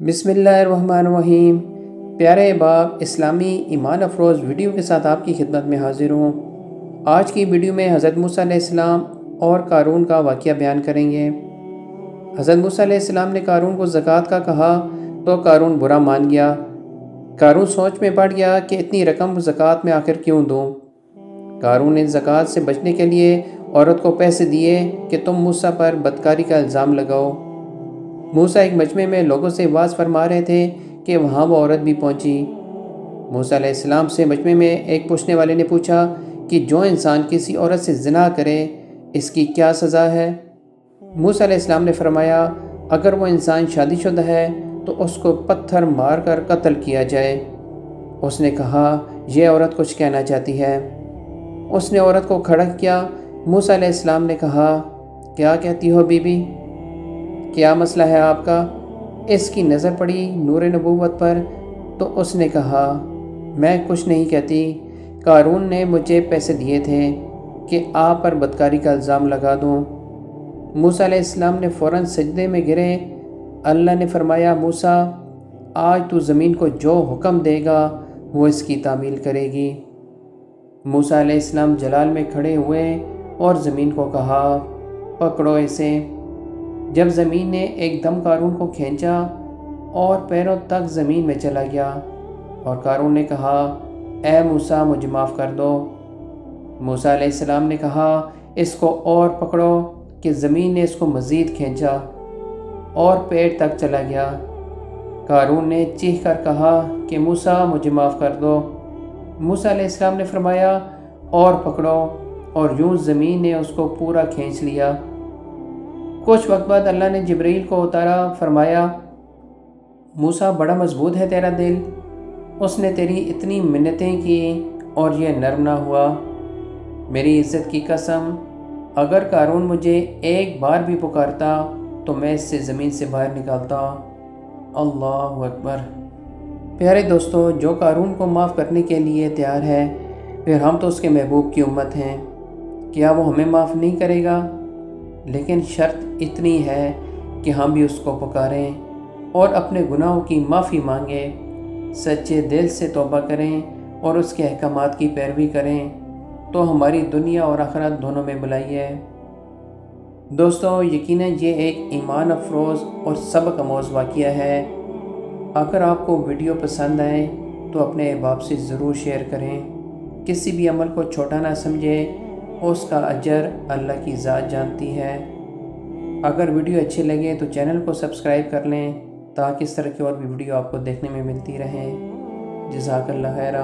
بسم اللہ الرحمن الرحیم۔ پیارے احباب، اسلامی ایمان افروز ویڈیو کے ساتھ آپ کی خدمت میں حاضر ہوں۔ آج کی ویڈیو میں حضرت موسیٰ علیہ السلام اور قارون کا واقعہ بیان کریں گے۔ حضرت موسیٰ علیہ السلام نے قارون کو زکوٰۃ کا کہا تو قارون برا مان گیا۔ قارون سوچ میں پڑ گیا کہ اتنی رقم زکوٰۃ میں آخر کیوں دوں۔ قارون نے زکوٰۃ سے بچنے کے لیے عورت کو پیسے دیے کہ تم موسیٰ پر بدکاری کا الزام لگاؤ۔ موسیٰ ایک مجمع میں لوگوں سے وعظ فرما رہے تھے کہ وہاں وہ عورت بھی پہنچی۔ موسیٰ علیہ السلام سے مجمع میں ایک پوچھنے والے نے پوچھا کہ جو انسان کسی عورت سے زنا کرے اس کی کیا سزا ہے؟ موسیٰ علیہ السلام نے فرمایا، اگر وہ انسان شادی شدہ ہے تو اس کو پتھر مار کر قتل کیا جائے۔ اس نے کہا، یہ عورت کچھ کہنا چاہتی ہے۔ اس نے عورت کو کھڑا کیا۔ موسیٰ علیہ السلام نے کہا، کیا کہتی ہو بی بی؟ کیا مسئلہ ہے آپ کا؟ اس کی نظر پڑی نور نبوت پر تو اس نے کہا، میں کچھ نہیں کہتی، قارون نے مجھے پیسے دیے تھے کہ آپ پر بدکاری کا الزام لگا دوں۔ موسیٰ علیہ السلام نے فوراً سجدے میں گرے۔ اللہ نے فرمایا، موسیٰ آج تو زمین کو جو حکم دے گا وہ اس کی تعمیل کرے گی۔ موسیٰ علیہ السلام جلال میں کھڑے ہوئے اور زمین کو کہا، پکڑو اسے۔ جب زمین نے ایک دم قارون کو کھینچا اور پیروں تک زمین میں چلا گیا اور قارون نے کہا، اے موسیٰ مجھے معاف کر دو۔ موسیٰ علیہ السلام نے کہا، اس کو اور پکڑو، کہ زمین نے اس کو مزید کھینچا اور پیٹ تک چلا گیا۔ قارون نے چیخ کر کہا کہ موسیٰ مجھے معاف کر دو۔ موسیٰ علیہ السلام نے فرمایا، اور پکڑو، اور یوں زمین نے اس کو پورا کھینچ لیا۔ کچھ وقت بعد اللہ نے جبرائیل کو اتارا۔ فرمایا، موسیٰ بڑا مضبوط ہے تیرا دل، اس نے تیری اتنی منتیں کی اور یہ نرم نہ ہوا۔ میری عزت کی قسم، اگر قارون مجھے ایک بار بھی پکارتا تو میں اس سے زمین سے باہر نکالتا۔ اللہ اکبر۔ پیارے دوستو، جو قارون کو معاف کرنے کے لیے تیار ہے، پھر ہم تو اس کے محبوب کی امت ہیں، کیا وہ ہمیں معاف نہیں کرے گا؟ لیکن شرط اتنی ہے کہ ہم بھی اس کو پکاریں اور اپنے گناہوں کی معافی مانگیں، سچے دل سے توبہ کریں اور اس کے احکامات کی پیروی کریں تو ہماری دنیا اور آخرت دونوں میں بھلائی ہے۔ دوستو، یقیناً یہ ایک ایمان افروز اور سبق آموز واقعہ ہے۔ اگر آپ کو ویڈیو پسند آئے تو اپنے احباب سے ضرور شیئر کریں۔ کسی بھی عمل کو چھوٹا نہ سمجھیں، اس کا اجر اللہ کی ذات جانتی ہے۔ اگر ویڈیو اچھے لگے تو چینل کو سبسکرائب کر لیں تاکہ اس طرح کی اور بھی ویڈیو آپ کو دیکھنے میں ملتی رہیں۔ جزاک اللہ خیرہ۔